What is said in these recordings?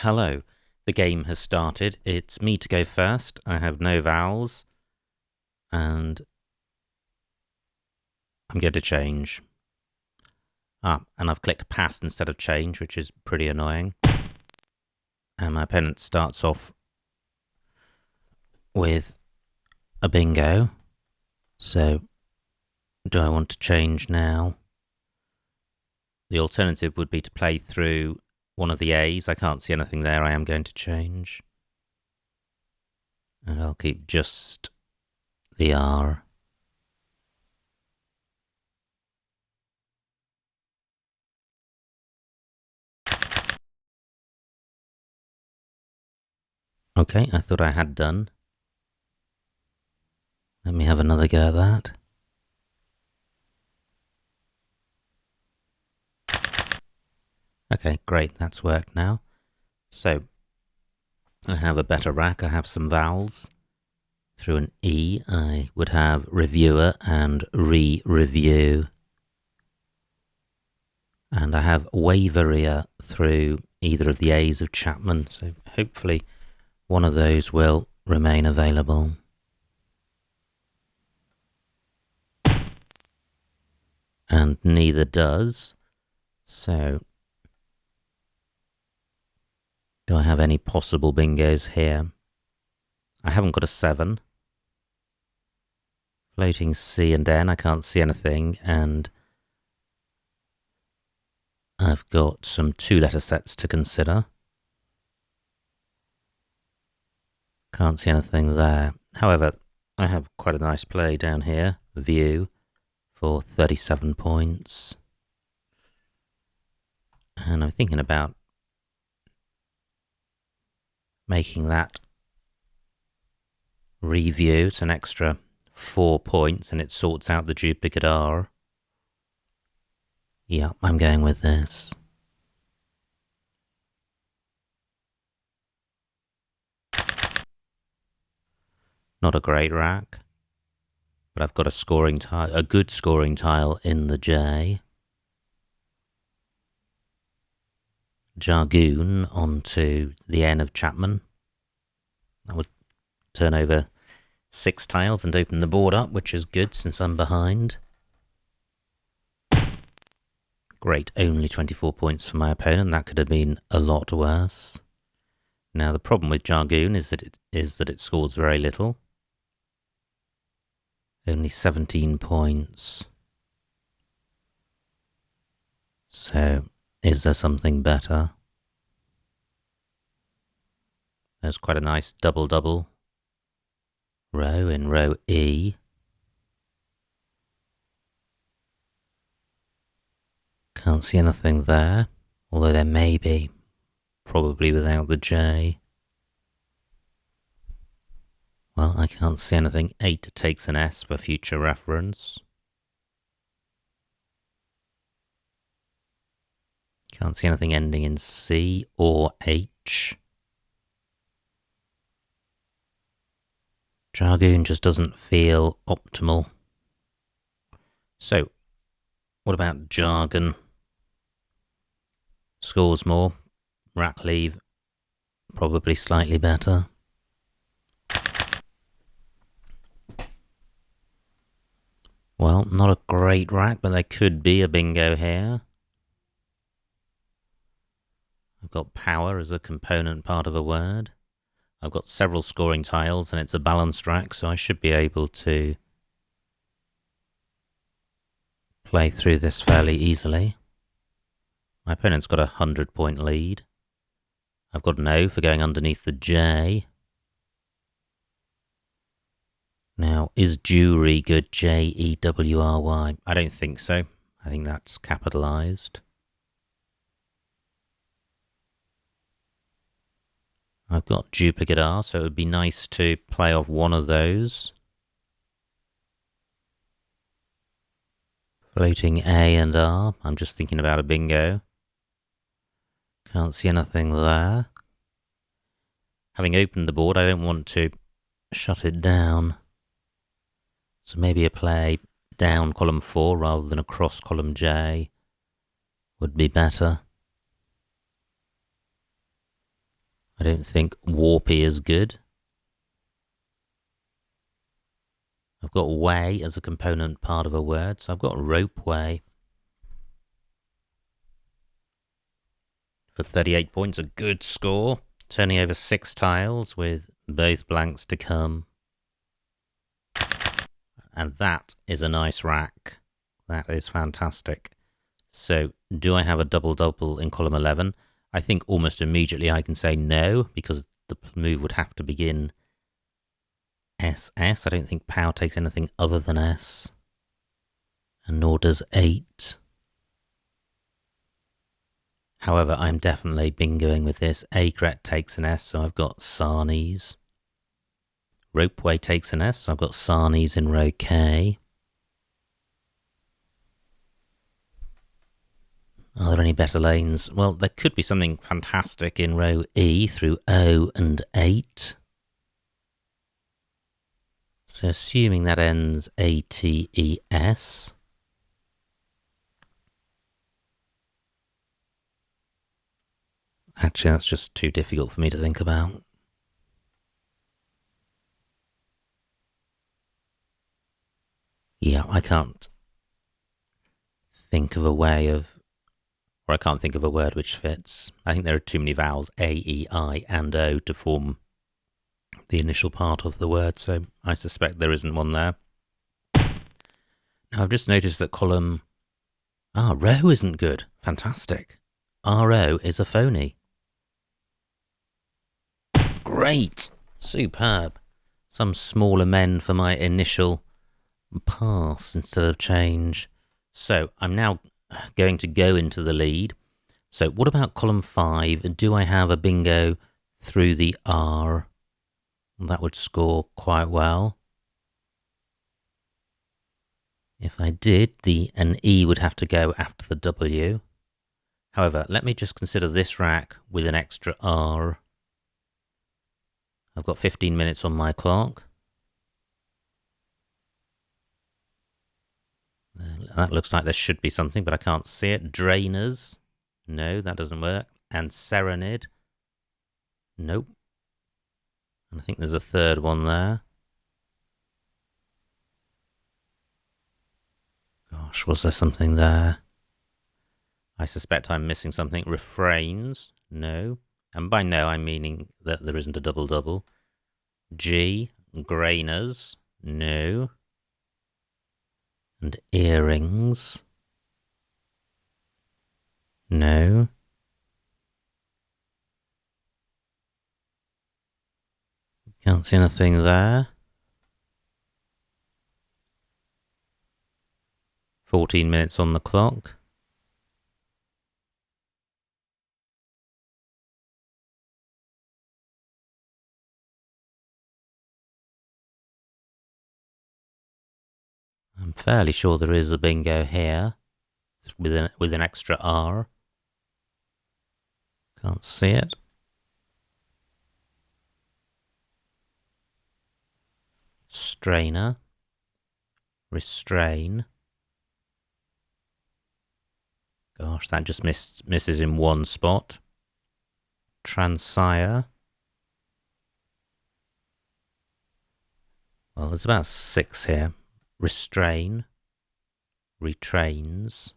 Hello, the game has started. It's me to go first. I have no vowels, and I'm going to change. And I've clicked pass instead of change, which is pretty annoying. And my opponent starts off with a bingo. So, do I want to change now? The alternative would be to play through one of the A's. I can't see anything there. I am going to change. And I'll keep just the R. Okay, I thought I had done. Let me have another go at that. Okay, great, that's worked now. So, I have a better rack, I have some vowels. Through an E, I would have reviewer and re-review. And I have waveria through either of the A's of Chapman, so hopefully one of those will remain available. And neither does, so do I have any possible bingos here? I haven't got a 7. Floating C and N, I can't see anything, and I've got some 2-letter sets to consider. Can't see anything there. However, I have quite a nice play down here, view, for 37 points. And I'm thinking about making that review. It's an extra 4 points and it sorts out the duplicate R. Yeah, I'm going with this. Not a great rack, but I've got a scoring tile, a good scoring tile in the J. Jargoon onto the N of Chapman. That would turn over 6 tiles and open the board up, which is good since I'm behind. Great, only 24 points for my opponent. That could have been a lot worse. Now the problem with Jargoon is that it scores very little. Only 17 points. So, is there something better? There's quite a nice double-double row in row E. Can't see anything there, although there may be, probably without the J. Well, I can't see anything. 8 takes an S for future reference. Can't see anything ending in C or H. Jargoon just doesn't feel optimal. So, what about jargon? Scores more. Rack leave, probably slightly better. Well, not a great rack, but there could be a bingo here. I've got power as a component part of a word. I've got several scoring tiles and it's a balanced rack, so I should be able to play through this fairly easily. My opponent's got a 100-point lead. I've got an O for going underneath the J. Now, is jewelry good? Jewry? I don't think so. I think that's capitalized. I've got duplicate R, so it would be nice to play off one of those. Floating A and R. I'm just thinking about a bingo. Can't see anything there. Having opened the board, I don't want to shut it down. So maybe a play down column 4 rather than across column J would be better. I don't think warpy is good. I've got way as a component part of a word, so I've got ropeway. For 38 points, a good score. Turning over 6 tiles with both blanks to come. And that is a nice rack. That is fantastic. So, do I have a double-double in column 11? I think almost immediately I can say no, because the move would have to begin SS. I don't think POW takes anything other than S. And nor does 8. However, I'm definitely bingoing with this. Agret takes an S, so I've got Sarnies. Ropeway takes an S, so I've got Sarnies in row K. Are there any better lanes? Well, there could be something fantastic in row E through O and 8. So assuming that ends ATES. Actually, that's just too difficult for me to think about. Yeah, I can't think of a way of, or I can't think of a word which fits. I think there are too many vowels, A, E, I, and O, to form the initial part of the word, so I suspect there isn't one there. Now, I've just noticed that column... row isn't good. Fantastic. RO is a phony. Great! Superb. Some small amend for my initial pass instead of change. So, I'm now going to go into the lead. So, what about column 5? Do I have a bingo through the R? That would score quite well. If I did, an E would have to go after the W. However, let me just consider this rack with an extra R. I've got 15 minutes on my clock. That looks like there should be something, but I can't see it. Drainers. No, that doesn't work. And Serenade. Nope. And I think there's a third one there. Gosh, was there something there? I suspect I'm missing something. Refrains. No. And by no, I'm meaning that there isn't a double-double. G. Grainers. No. And earrings. No. Can't see anything there. 14 minutes on the clock. I'm fairly sure there is a bingo here with an extra R. Can't see it. Strainer. Restrain. Gosh, that just misses in one spot. Transire. Well, there's about 6 here. Restrain. Retrains.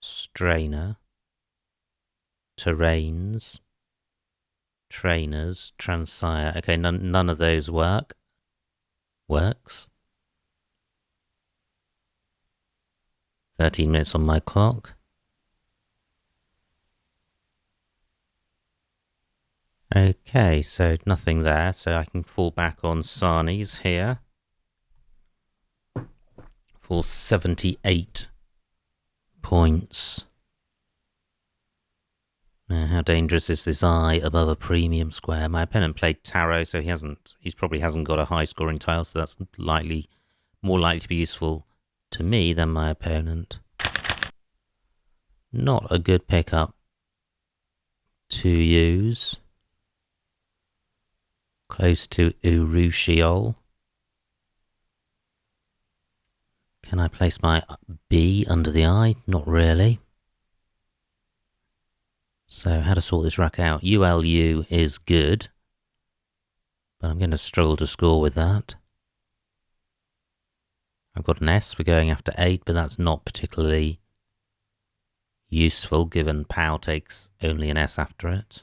Strainer. Terrains. Trainers. Transire. Okay, none of those works. 13 minutes on my clock. Okay, so nothing there, so I can fall back on Sarnies here for 78 points. Now, how dangerous is this eye above a premium square? My opponent played tarot, so he probably hasn't got a high scoring tile, so that's more likely to be useful to me than my opponent. Not a good pickup to use. Close to Urushiol. Can I place my B under the eye? Not really. So how to sort this rack out? ULU is good, but I'm going to struggle to score with that. I've got an S for going after 8, but that's not particularly useful given POW takes only an S after it.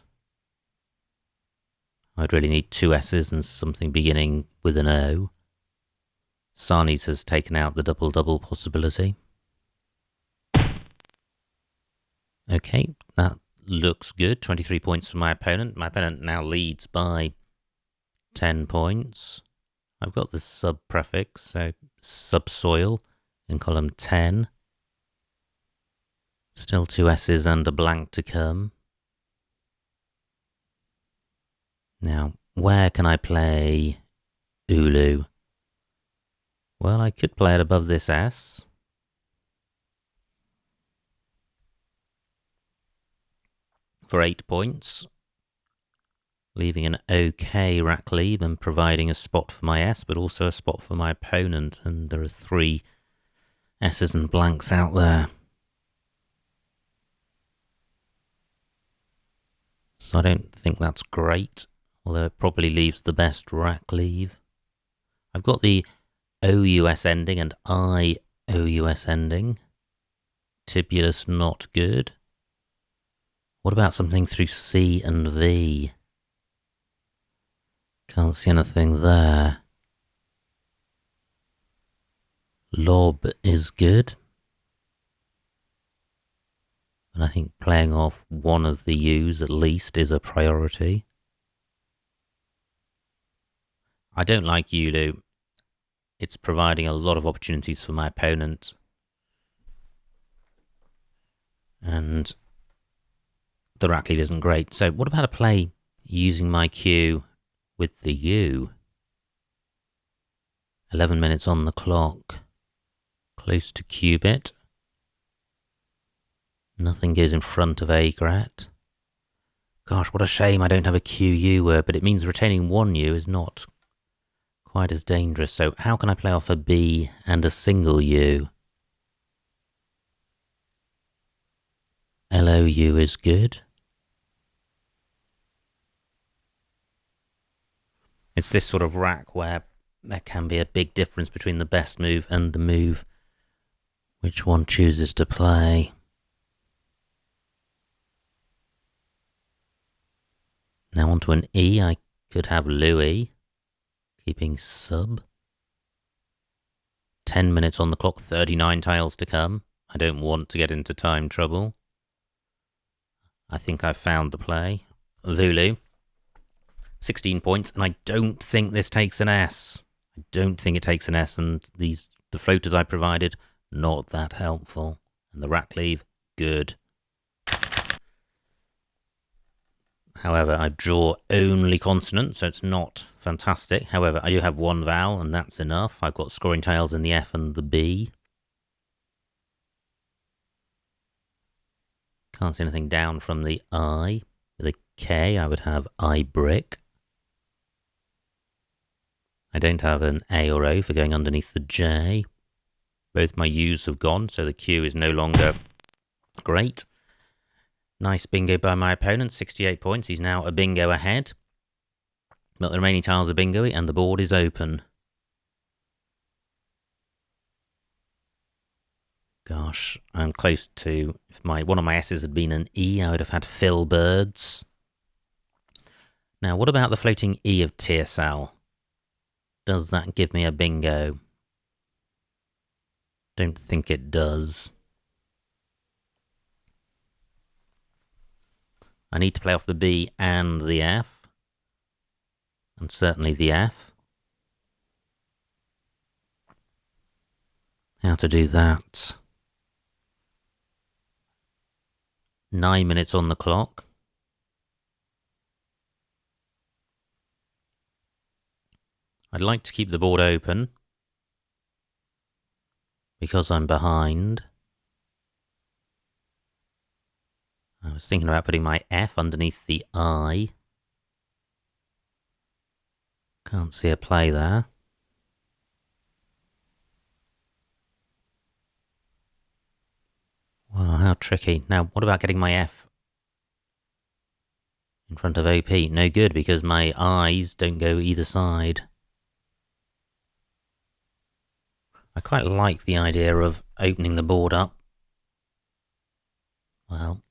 I'd really need 2 S's and something beginning with an O. Sarni's has taken out the double-double possibility. Okay, that looks good. 23 points for my opponent. My opponent now leads by 10 points. I've got the sub prefix, so subsoil in column 10. Still 2 S's and a blank to come. Now, where can I play Ulu? Well, I could play it above this S. For 8 points, leaving an okay rack leave and providing a spot for my S, but also a spot for my opponent, and there are 3 S's and blanks out there. So I don't think that's great, although it probably leaves the best rack leave. I've got the OUS ending and IOUS ending. Tibulus not good. What about something through C and V? Can't see anything there. Lob is good. And I think playing off one of the U's at least is a priority. I don't like Ulu. It's providing a lot of opportunities for my opponent. And the rack leave isn't great. So what about a play using my Q with the U? 11 minutes on the clock. Close to qubit. Nothing goes in front of agrat. Gosh, what a shame I don't have a QU word, but it means retaining one U is not quite as dangerous. So how can I play off a B and a single U? LOU is good. It's this sort of rack where there can be a big difference between the best move and the move which one chooses to play. Now onto an E. I could have Louis, keeping sub. 10 minutes on the clock, 39 tiles to come. I don't want to get into time trouble. I think I've found the play. Vulu. 16 points, and I don't think this takes an S. I don't think it takes an S, and the floaters I provided, not that helpful. And the rack leave, good. However, I draw only consonants, so it's not fantastic. However, I do have one vowel, and that's enough. I've got scoring tiles in the F and the B. Can't see anything down from the I. With a K, I would have I brick. I don't have an A or O for going underneath the J. Both my U's have gone, so the Q is no longer great. Nice bingo by my opponent, 68 points. He's now a bingo ahead. But the remaining tiles are bingo-y, and the board is open. Gosh, I'm close to... If one of my S's had been an E, I would have had Phil Birds. Now, what about the floating E of TSL? Does that give me a bingo? Don't think it does. I need to play off the B and the F. And certainly the F. How to do that? 9 minutes on the clock. I'd like to keep the board open because I'm behind. I was thinking about putting my F underneath the I. Can't see a play there. Wow, how tricky. Now, what about getting my F In front of OP, no good because my eyes don't go either side. I quite like the idea of opening the board up. Well,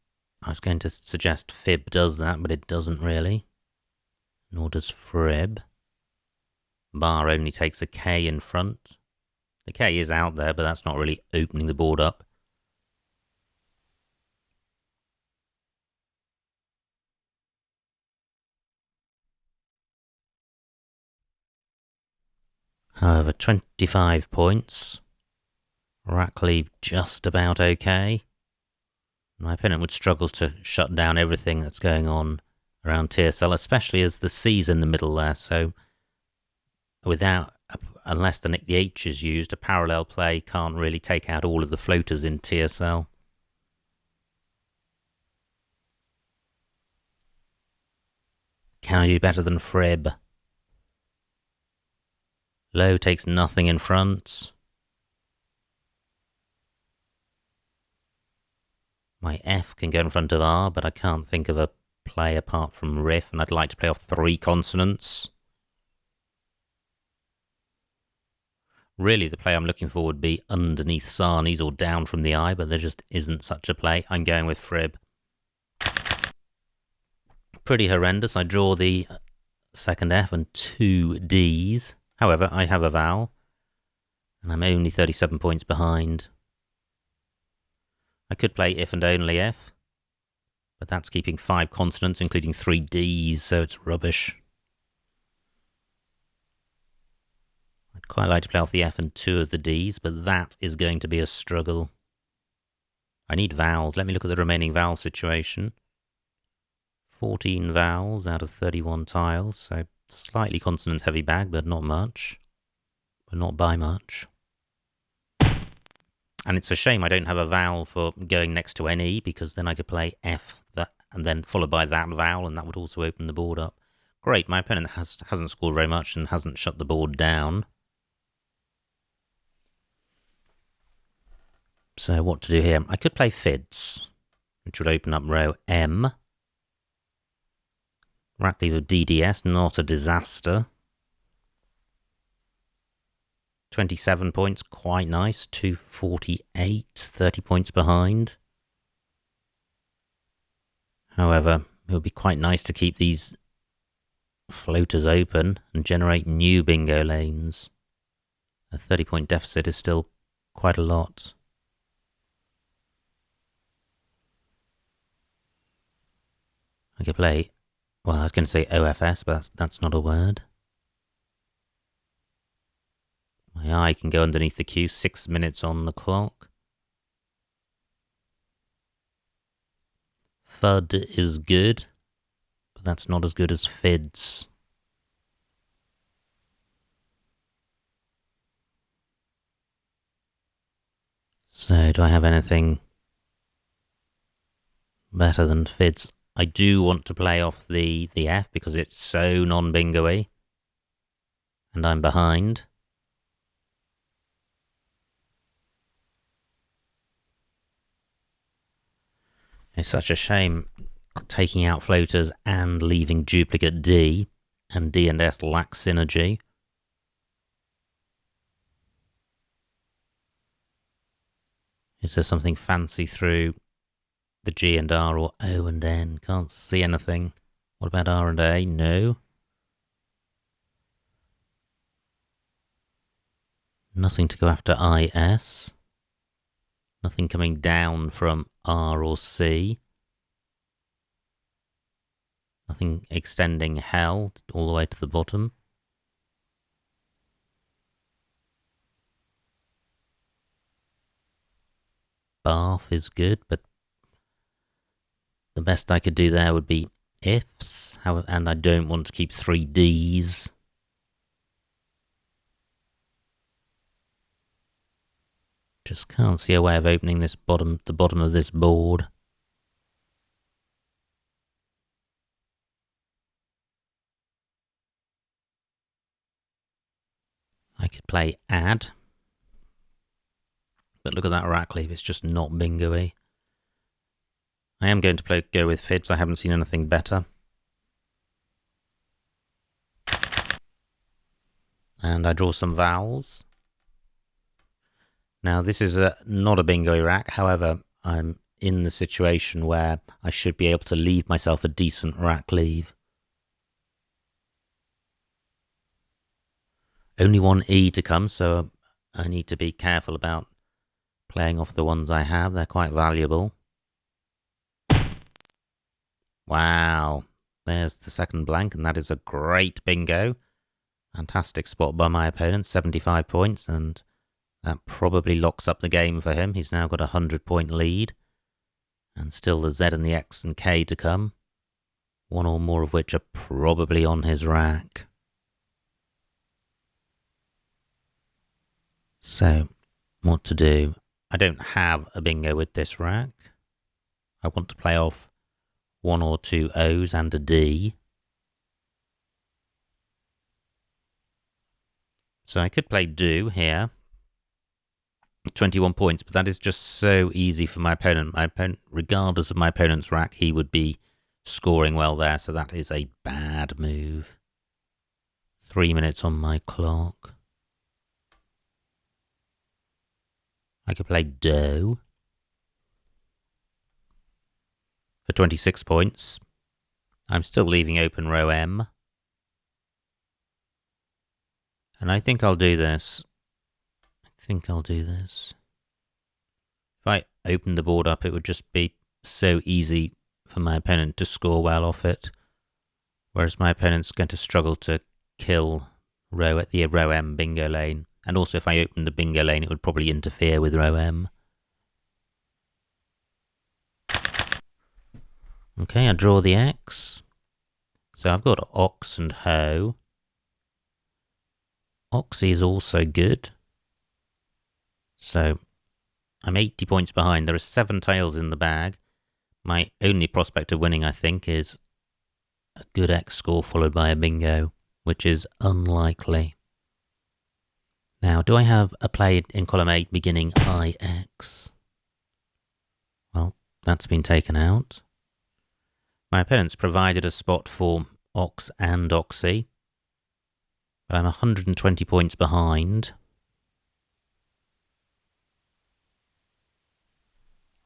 I was going to suggest Fib does that, but it doesn't really. Nor does Frib. Bar only takes a K in front. The K is out there, but that's not really opening the board up. However, 25 points. Rackley just about okay. My opponent would struggle to shut down everything that's going on around TSL, especially as the C's in the middle there. So without, unless the H is used, a parallel play can't really take out all of the floaters in TSL. Can I do better than Frib? Low takes nothing in front. My F can go in front of R, but I can't think of a play apart from Riff, and I'd like to play off 3 consonants. Really, the play I'm looking for would be underneath Sarni's or down from the I, but there just isn't such a play. I'm going with Frib. Pretty horrendous. I draw the second F and 2 Ds. However, I have a vowel, and I'm only 37 points behind. I could play if and only F, but that's keeping 5 consonants, including 3 Ds, so it's rubbish. I'd quite like to play off the F and 2 of the Ds, but that is going to be a struggle. I need vowels. Let me look at the remaining vowel situation. 14 vowels out of 31 tiles, so slightly consonant-heavy bag, but not much. But not by much. And it's a shame I don't have a vowel for going next to NE, because then I could play F that, and then followed by that vowel, and that would also open the board up. Great, my opponent hasn't scored very much and hasn't shut the board down. So what to do here? I could play Fids, which would open up row M. Rackley with DDS, not a disaster. 27 points, quite nice. 248, 30 points behind. However, it would be quite nice to keep these floaters open and generate new bingo lanes. A 30-point deficit is still quite a lot. I could play, well, I was going to say OFS, but that's not a word. My eye can go underneath the Q, 6 minutes on the clock. Thud is good, but that's not as good as Fids. So, do I have anything better than Fids? I do want to play off the F because it's so non-bingo-y. And I'm behind. It's such a shame taking out floaters and leaving duplicate D, and D and S lack synergy. Is there something fancy through the G and R or O and N? Can't see anything. What about R and A? No. Nothing to go after IS. Nothing coming down from R or C. Nothing extending hell all the way to the bottom. Bath is good, but the best I could do there would be ifs, and I don't want to keep 3 Ds. Just can't see a way of opening this the bottom of this board. I could play add. But look at that Rackley, it's just not bingo-y. I am going to go with Fids, I haven't seen anything better. And I draw some vowels. Now, this is not a bingo rack. However, I'm in the situation where I should be able to leave myself a decent rack leave. Only one E to come, so I need to be careful about playing off the ones I have. They're quite valuable. Wow. There's the second blank, and that is a great bingo. Fantastic spot by my opponent, 75 points, and that probably locks up the game for him. He's now got a 100-point lead, and still the Z and the X and K to come, one or more of which are probably on his rack. So, what to do? I don't have a bingo with this rack. I want to play off one or two O's and a D. So I could play do here. 21 points, but that is just so easy for my opponent. My opponent, regardless of my opponent's rack, he would be scoring well there, so that is a bad move. 3 minutes on my clock. I could play do for 26 points. I'm still leaving open row M. And I think I'll do this. If I opened the board up, it would just be so easy for my opponent to score well off it. Whereas my opponent's going to struggle to kill row at the row M bingo lane. And also if I opened the bingo lane, it would probably interfere with row M. Okay, I draw the X. So I've got ox and ho. Oxy is also good. So I'm 80 points behind. There are 7 tails in the bag. My only prospect of winning, I think, is a good X score followed by a bingo, which is unlikely. Now, do I have a play in column 8 beginning IX? Well, that's been taken out. My opponent's provided a spot for ox and oxy, but I'm 120 points behind.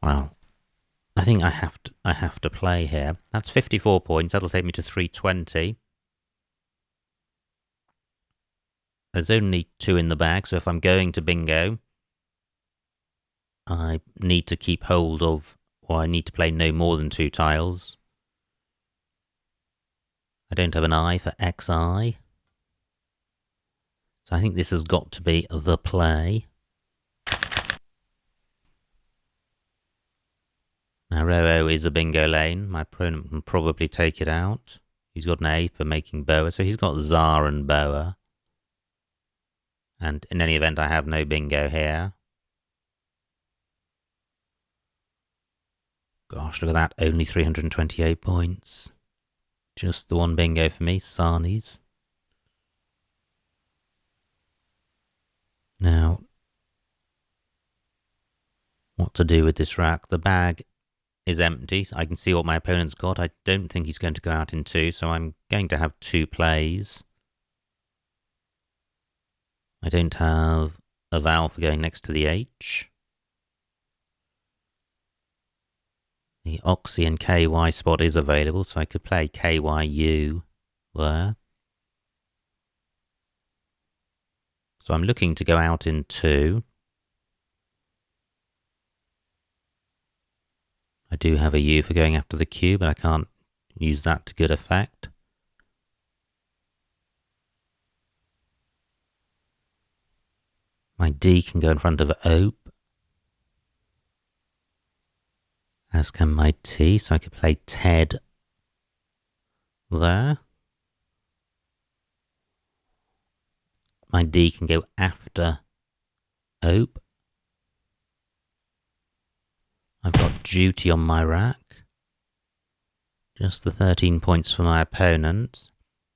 Well, I think I have to play here. That's 54 points. That'll take me to 320. There's only 2 in the bag, so if I'm going to bingo, I need to keep hold of, or I need to play no more than 2 tiles. I don't have an I for XI. So I think this has got to be the play. Now row O is a bingo lane. My opponent can probably take it out. He's got an A for making boa, so he's got Tsar and boa. And in any event, I have no bingo here. Gosh, look at that. Only 328 points. Just the one bingo for me, Sarni's. Now, what to do with this rack? The bag is empty. So I can see what my opponent's got. I don't think he's going to go out in 2, so I'm going to have 2 plays. I don't have a vowel for going next to the H. The oxy and KY spot is available, so I could play KYU there. So I'm looking to go out in 2. I do have a U for going after the Q, but I can't use that to good effect. My D can go in front of ope, as can my T, so I could play Ted there. My D can go after ope. I've got duty on my rack. Just the 13 points for my opponent.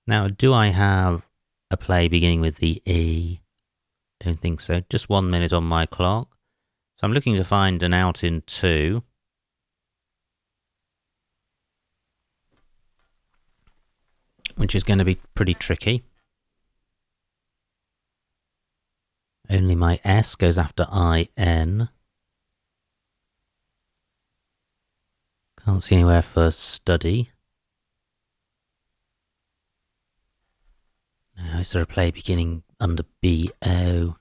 Now, do I have a play beginning with the E? Don't think so. Just 1 minute on my clock. So I'm looking to find an out in 2. Which is going to be pretty tricky. Only my S goes after IN. Can't see anywhere for study. Now, is there a play beginning under BO?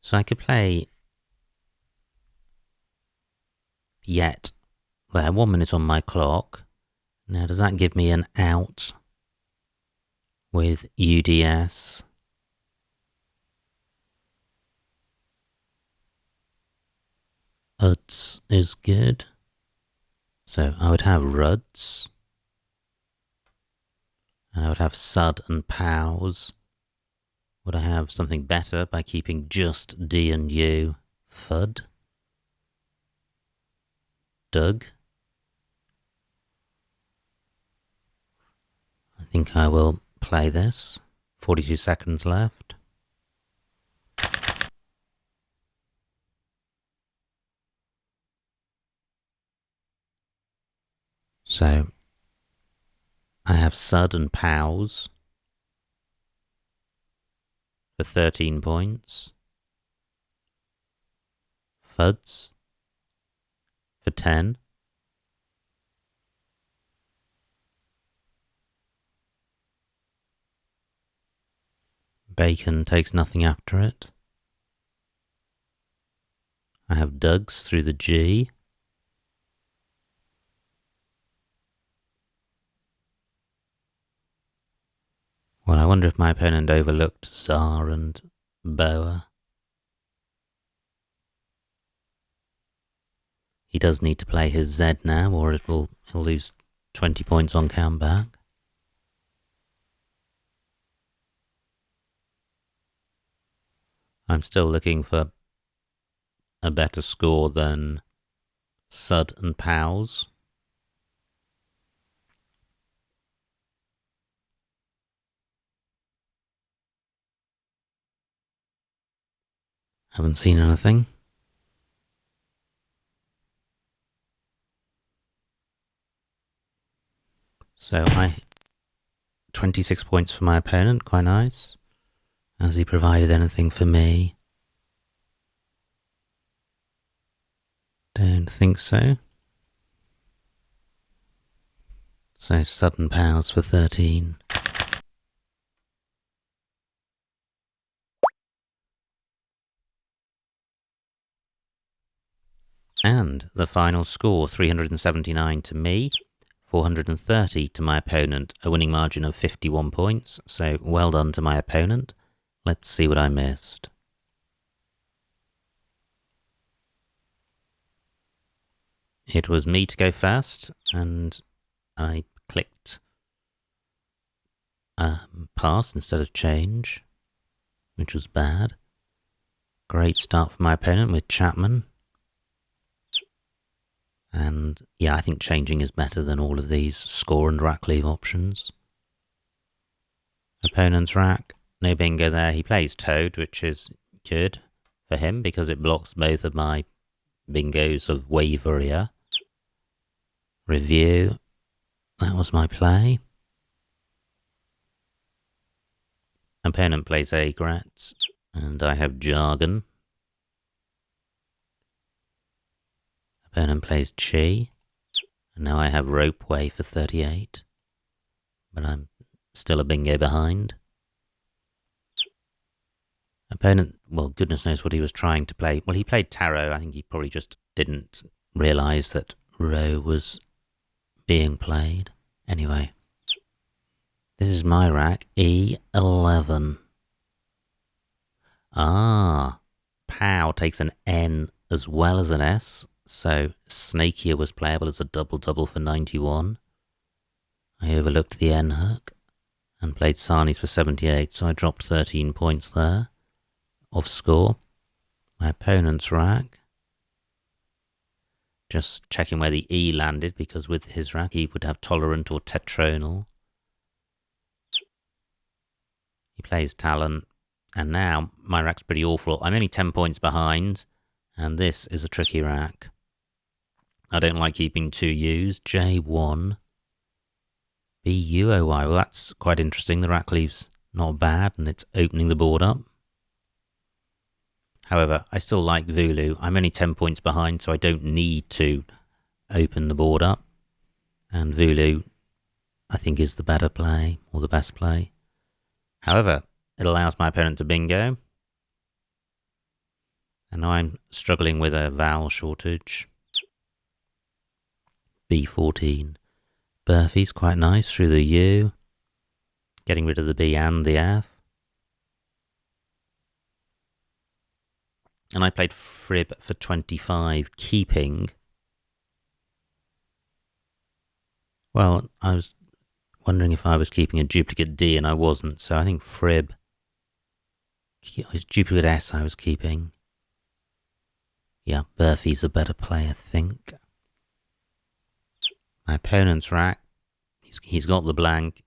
So I could play yet. There, 1 minute on my clock. Now, does that give me an out with UDS? UDS is good. So I would have RUDS. And I would have SUD and POWs. Would I have something better by keeping just D and U? FUD? Doug? I think I will play this. 42 seconds left. So I have SUD and POWs for 13 points. FUDs for 10. Bacon takes nothing after it. I have Dougs through the G. Well, I wonder if my opponent overlooked Tsar and Boa. He does need to play his Z now, or he'll lose 20 points on comeback. I'm still looking for a better score than SUD and POWs. Haven't seen anything. So 26 points for my opponent, quite nice. Has he provided anything for me? Don't think so. So sudden powers for 13. And the final score, 379 to me, 430 to my opponent, a winning margin of 51 points, so well done to my opponent. Let's see what I missed. It was me to go first, and I clicked pass instead of change, which was bad. Great start for my opponent with Chapman. And yeah, I think changing is better than all of these score and rack leave options. Opponent's rack, no bingo there. He plays Toad, which is good for him because it blocks both of my bingos of Waveria. Review, that was my play. Opponent plays Agrat, and I have Jargon. Opponent plays Chi, and now I have Ropeway for 38, but I'm still a bingo behind. Opponent, well, goodness knows what he was trying to play. Well, he played Tarot. I think he probably just didn't realise that Ro was being played. Anyway, this is my rack, E11. Ah, Pow takes an N as well as an S. So Snakier was playable as a double-double for 91. I overlooked the N hook and played Sarni's for 78, so I dropped 13 points there of score. My opponent's rack. Just checking where the E landed, because with his rack he would have Tolerant or Tetronal. He plays Talon, and now my rack's pretty awful. I'm only 10 points behind, and this is a tricky rack. I don't like keeping two U's. J1. BUOY. Well, that's quite interesting. The rack leaves not bad, and it's opening the board up. However, I still like Voodoo. I'm only 10 points behind, so I don't need to open the board up. And Voodoo, I think, is the better play, or the best play. However, it allows my opponent to bingo. And I'm struggling with a vowel shortage. B14. Burfie's quite nice through the U. Getting rid of the B and the F. And I played Frib for 25, keeping. Well, I was wondering if I was keeping a duplicate D, and I wasn't, so I think Frib. It was duplicate S I was keeping. Yeah, Burfie's a better play, I think. My opponent's rack, he's got the blank.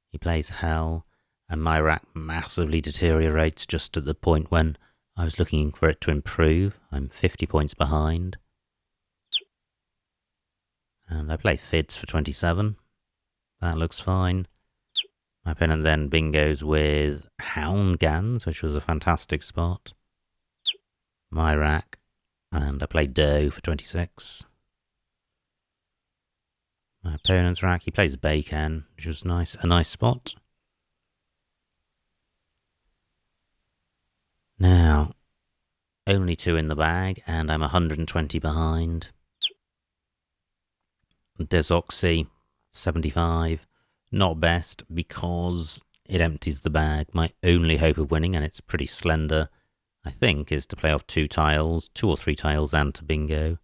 He plays hell, and my rack massively deteriorates just at the point when I was looking for it to improve. I'm 50 points behind. And I play Fids for 27. That looks fine. My opponent then bingos with Houndgans, which was a fantastic spot. My rack. And I play Doe for 26. My opponent's rack, he plays Bacon, which was nice, a nice spot. Now, only 2 in the bag, and I'm 120 behind. Desoxy, 75. Not best, because it empties the bag. My only hope of winning, and it's pretty slender, I think, is to play off 2 tiles, 2 or 3 tiles, and to bingo.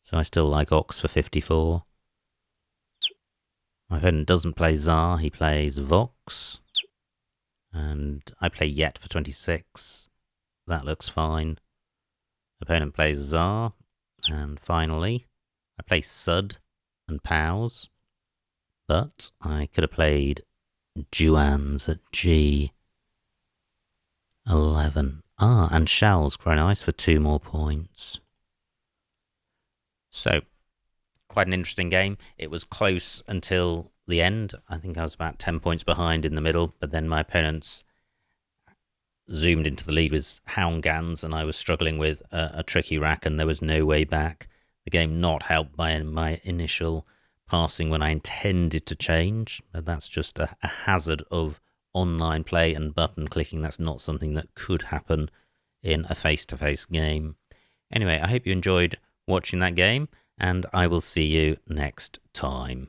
So I still like Ox for 54. My opponent doesn't play Tsar, he plays Vox. And I play Yet for 26. That looks fine. Opponent plays Tsar. And finally, I play Sud and Pows. But I could have played Juans at G11. And Shell's quite nice for 2 more points. So, quite an interesting game. It was close until the end. I think I was about 10 points behind in the middle, but then my opponents zoomed into the lead with Houndgans, and I was struggling with a tricky rack, and there was no way back. The game not helped by my initial passing when I intended to change, but that's just a hazard of online play and button clicking. That's not something that could happen in a face-to-face game. Anyway, I hope you enjoyed watching that game, and I will see you next time.